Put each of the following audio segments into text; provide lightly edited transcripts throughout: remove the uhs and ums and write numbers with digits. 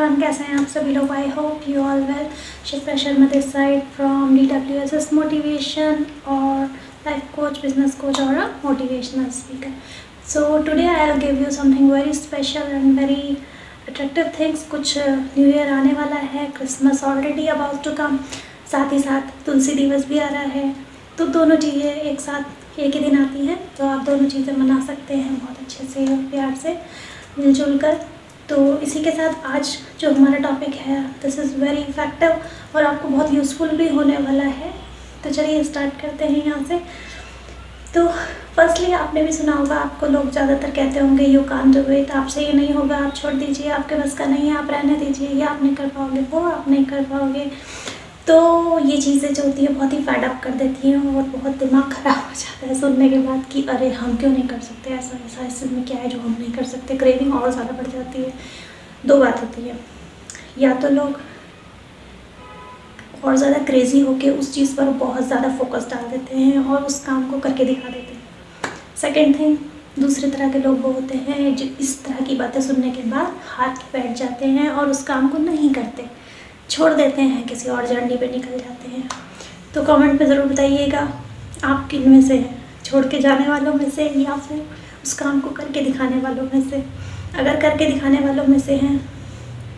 Everyone, कैसे हैं आप सभी लोग। I hope you all well. Shifra Sharma this side from DWSS motivation और लाइफ कोच, बिजनेस कोच और motivational speaker. So today I will give you something very special and very attractive things. कुछ new year आने वाला है, Christmas already about to come, साथ ही साथ तुलसी दिवस भी आ रहा है। तो दोनों चीज़ें एक साथ एक ही दिन आती हैं, तो आप दोनों चीज़ें मना सकते हैं बहुत अच्छे से और प्यार से मिलजुल कर। तो इसी के साथ आज जो हमारा टॉपिक है दिस इज़ वेरी इफेक्टिव और आपको बहुत यूज़फुल भी होने वाला है। तो चलिए स्टार्ट करते हैं यहाँ से। तो फर्स्टली आपने भी सुना होगा, आपको लोग ज़्यादातर कहते होंगे यू कांट डू इट, आपसे ये नहीं होगा, आप छोड़ दीजिए, आपके बस का नहीं है, आप रहने दीजिए, ये आप नहीं कर पाओगे, वो आप नहीं कर पाओगे। तो ये चीज़ें जो होती है बहुत ही फैड अप कर देती हैं और बहुत दिमाग ख़राब हो जाता है सुनने के बाद कि अरे हम क्यों नहीं कर सकते, ऐसा ऐसा इसमें क्या है जो हम नहीं कर सकते। क्रेविंग और ज़्यादा बढ़ जाती है। दो बात होती है, या तो लोग और ज़्यादा क्रेज़ी होके उस चीज़ पर बहुत ज़्यादा फोकस डाल देते हैं और उस काम को करके दिखा देते हैं। सेकेंड थिंग, दूसरे तरह के लोग वो होते हैं जो इस तरह की बातें सुनने के बाद हाथ बैठ जाते हैं और उस काम को नहीं करते, छोड़ देते हैं, किसी और जर्नी पे निकल जाते हैं। तो कमेंट में ज़रूर बताइएगा आप किन में से हैं, छोड़ के जाने वालों में से या फिर उस काम को करके दिखाने वालों में से। अगर करके दिखाने वालों में से हैं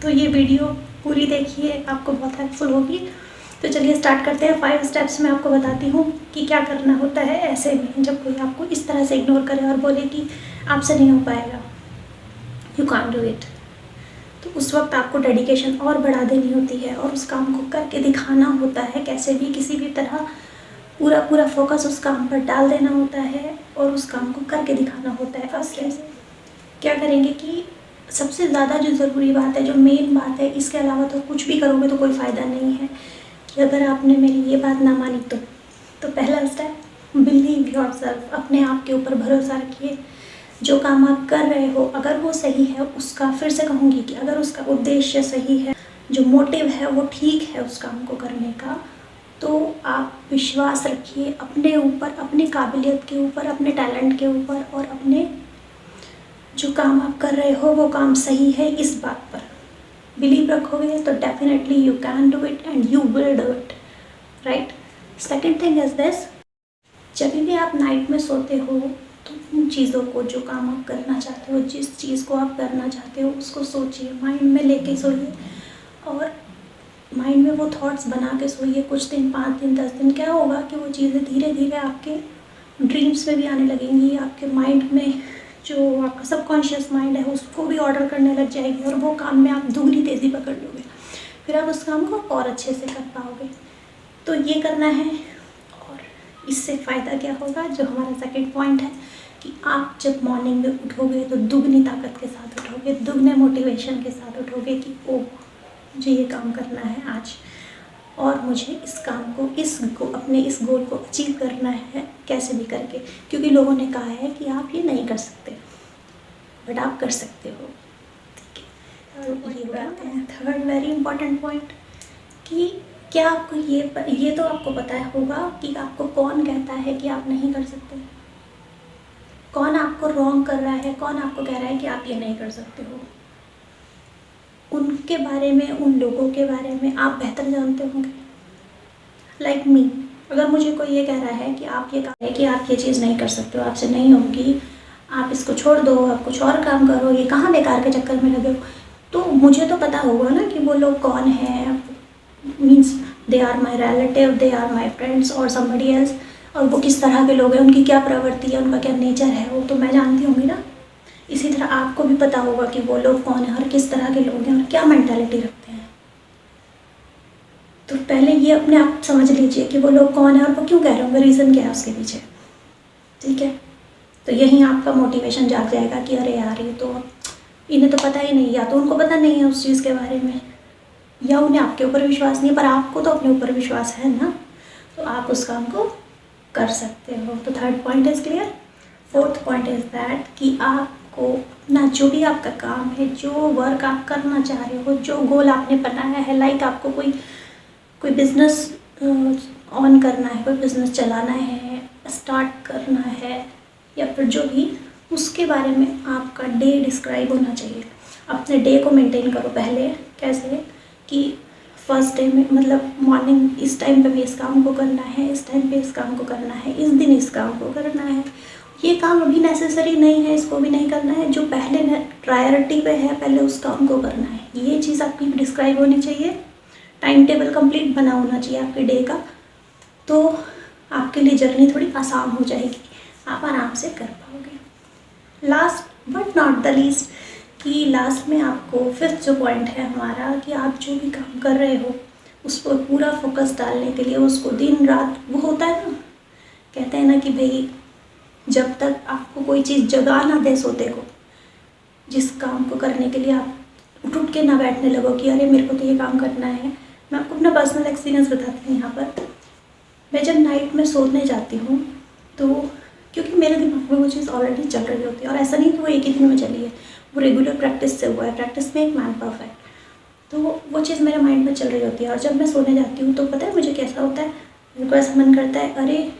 तो ये वीडियो पूरी देखिए, आपको बहुत हेल्पफुल होगी। तो चलिए स्टार्ट करते हैं। 5 स्टेप्स मैं आपको बताती हूँ कि क्या करना होता है ऐसे में जब कोई आपको इस तरह से इग्नोर करे और बोले कि आपसे नहीं हो पाएगा, यू कांट डू इट। तो उस वक्त आपको डेडिकेशन और बढ़ा देनी होती है और उस काम को करके दिखाना होता है। कैसे भी किसी भी तरह पूरा फोकस उस काम पर डाल देना होता है और उस काम को करके दिखाना होता है। फर्स्टली क्या करेंगे कि सबसे ज़्यादा जो ज़रूरी बात है, जो मेन बात है, इसके अलावा तो कुछ भी करोगे तो कोई फ़ायदा नहीं है कि अगर आपने मेरी ये बात ना मानी तो पहला स्टेप, बिलीव योरसेल्फ, अपने आप के ऊपर भरोसा रखिए। जो काम आप कर रहे हो अगर वो सही है, उसका फिर से कहूँगी कि अगर उसका उद्देश्य सही है, जो मोटिव है वो ठीक है उस काम को करने का, तो आप विश्वास रखिए अपने ऊपर, अपनी काबिलियत के ऊपर, अपने टैलेंट के ऊपर और अपने जो काम आप कर रहे हो वो काम सही है, इस बात पर बिलीव रखोगे तो definitely you can do it and you will do it, right. Second thing is this, जब भी आप नाइट में सोते हो तो उन चीज़ों को, जो काम आप करना चाहते हो, जिस चीज़ को आप करना चाहते हो उसको सोचिए, माइंड में लेके सोइए और माइंड में वो थॉट्स बना के सोइए। कुछ दिन, 5 दिन, 10 दिन, क्या होगा कि वो चीज़ें धीरे धीरे आपके ड्रीम्स में भी आने लगेंगी। आपके माइंड में जो आपका सबकॉन्शियस माइंड है उसको भी ऑर्डर करने लग जाएगी और वो काम में आप दुगनी तेज़ी पकड़ लोगे, फिर आप उस काम को और अच्छे से कर पाओगे। तो ये करना है और इससे फ़ायदा क्या होगा, जो हमारा सेकंड पॉइंट है कि आप जब मॉर्निंग में उठोगे तो दुगनी ताकत के साथ उठोगे, दुगने मोटिवेशन के साथ उठोगे कि ओह मुझे ये काम करना है आज और मुझे इस काम को, अपने इस गोल को अचीव करना है कैसे भी करके। क्योंकि लोगों ने कहा है कि आप ये नहीं कर सकते बट आप कर सकते हो, ठीक है। तो ये बात है। थर्ड वेरी इंपॉर्टेंट पॉइंट कि क्या आपको ये तो आपको पता होगा कि आपको कौन कहता है कि आप नहीं कर सकते, कौन आपको रॉन्ग कर रहा है, कौन आपको कह रहा है कि आप ये नहीं कर सकते हो। उनके बारे में, उन लोगों के बारे में आप बेहतर जानते होंगे। लाइक मी, अगर मुझे कोई ये कह रहा है कि आप ये चीज़ नहीं कर सकते हो, आपसे नहीं होगी, आप इसको छोड़ दो, आप कुछ और काम करो, ये कहाँ बेकार के चक्कर में लगे हो, तो मुझे तो पता होगा ना कि वो लोग कौन हैं। Means they are my relative, they are my friends और समबडी एल्स, और वो किस तरह के लोग हैं, उनकी क्या प्रवृत्ति है, उनका क्या नेचर है, वो तो मैं जानती होंगी ना। इसी तरह आपको भी पता होगा कि वो लोग कौन है और किस तरह के लोग हैं और क्या मेंटालिटी रखते हैं। तो पहले ये अपने आप समझ लीजिए कि वो लोग कौन है और वो क्यों कह रहे होंगे, रीज़न क्या है उसके पीछे, ठीक है। तो यहीं आपका मोटिवेशन जाग जाएगा कि अरे यार ये तो इन्हें तो पता ही नहीं, या तो उनको पता नहीं है उस चीज़ के बारे में, या उन्हें आपके ऊपर विश्वास नहीं है, पर आपको तो अपने ऊपर विश्वास है ना, तो आप उस काम को कर सकते हो। तो third point is clear. Fourth point is that कि आपको अपना जो भी आपका काम है, जो वर्क आप करना चाह रहे हो, जो गोल आपने बनाया है, लाइक आपको कोई बिज़नेस ऑन करना है, कोई बिज़नेस चलाना है, स्टार्ट करना है, या फिर जो भी, उसके बारे में आपका डे डिस्क्राइब होना चाहिए। अपने डे को मेंटेन करो पहले कैसे कि फर्स्ट डे में मतलब मॉर्निंग इस टाइम पे भी इस काम को करना है, इस टाइम पे इस काम को करना है, इस दिन इस काम को करना है, ये काम अभी नेसेसरी नहीं है, इसको भी नहीं करना है, जो पहले प्रायोरिटी पे है पहले उस काम को करना है। ये चीज़ आपकी डिस्क्राइब होनी चाहिए, टाइम टेबल कंप्लीट बना होना चाहिए आपके डे का, तो आपके लिए जर्नी थोड़ी आसान हो जाएगी, आप आराम से कर पाओगे। Last but not the least कि लास्ट में आपको फिफ्थ जो पॉइंट है हमारा कि आप जो भी काम कर रहे हो उस पर पूरा फोकस डालने के लिए उसको दिन रात, वो होता है ना, कहते हैं ना कि भाई जब तक आपको कोई चीज़ जगा ना दे सोते को, जिस काम को करने के लिए आप उठ के ना बैठने लगो कि अरे मेरे को तो ये काम करना है। मैं आपको अपना पर्सनल एक्सपीरियंस बताती हूँ यहाँ पर। मैं जब नाइट में सोने जाती हूँ तो क्योंकि मेरे दिमाग में वो चीज़ ऑलरेडी चल रही होती है, और ऐसा नहीं कि वो एक ही दिन में चली है, वो रेगुलर प्रैक्टिस से हुआ है, प्रैक्टिस में एक मैन परफेक्ट, तो वो चीज़ मेरे माइंड में चल रही होती है। और जब मैं सोने जाती हूँ तो पता है मुझे कैसा होता है, मेरे को ऐसा मन करता है अरे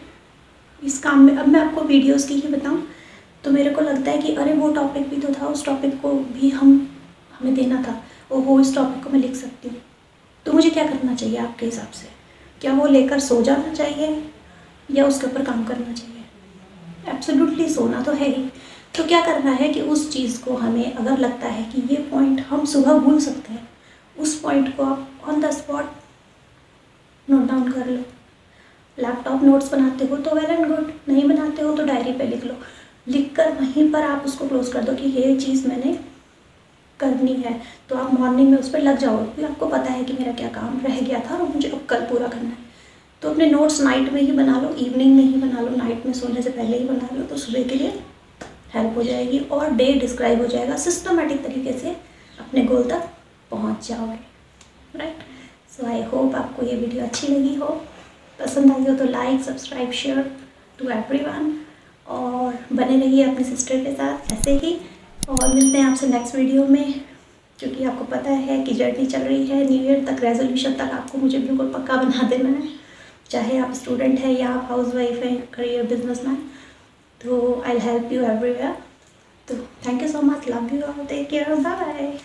इस काम में, अब मैं आपको वीडियोस की ही बताऊँ तो मेरे को लगता है कि अरे वो टॉपिक भी तो था, उस टॉपिक को भी हमें देना था, ओहो इस टॉपिक को मैं लिख सकती हूँ। तो मुझे क्या करना चाहिए आपके हिसाब से? क्या वो लेकर सो जाना चाहिए या उसके ऊपर काम करना चाहिए? एब्सोल्युटली सोना तो है ही। तो क्या करना है कि उस चीज़ को हमें अगर लगता है कि ये पॉइंट हम सुबह भूल सकते हैं, उस पॉइंट को आप on the spot note down कर लो। लैपटॉप नोट्स बनाते हो तो वेल एंड गुड, नहीं बनाते हो तो डायरी पे लिख लो। लिख कर वहीं पर आप उसको क्लोज कर दो कि ये चीज़ मैंने करनी है, तो आप मॉर्निंग में उस पर लग जाओ क्योंकि आपको पता है कि मेरा क्या काम रह गया था और मुझे अब कल पूरा करना है। तो अपने नोट्स नाइट में ही बना लो, इवनिंग में ही बना लो, नाइट में सोने से पहले ही बना लो, तो सुबह के लिए हेल्प हो जाएगी और डे डिस्क्राइब हो जाएगा, सिस्टमेटिक तरीके से अपने गोल तक पहुंच जाओगे, राइट। सो आई होप आपको ये वीडियो अच्छी लगी हो, पसंद आई हो तो like subscribe share to everyone, और बने रहिए अपने सिस्टर के साथ ऐसे ही। और मिलते हैं आपसे नेक्स्ट वीडियो में, क्योंकि आपको पता है कि जर्नी चल रही है न्यू ईयर तक, रेजोल्यूशन तक आपको मुझे बिल्कुल पक्का बना देना है, चाहे आप स्टूडेंट हैं या आप हाउस वाइफ हैं, करियर बिजनेसमैन, तो I will help you everywhere. तो thank you so much, love you all, take care, bye.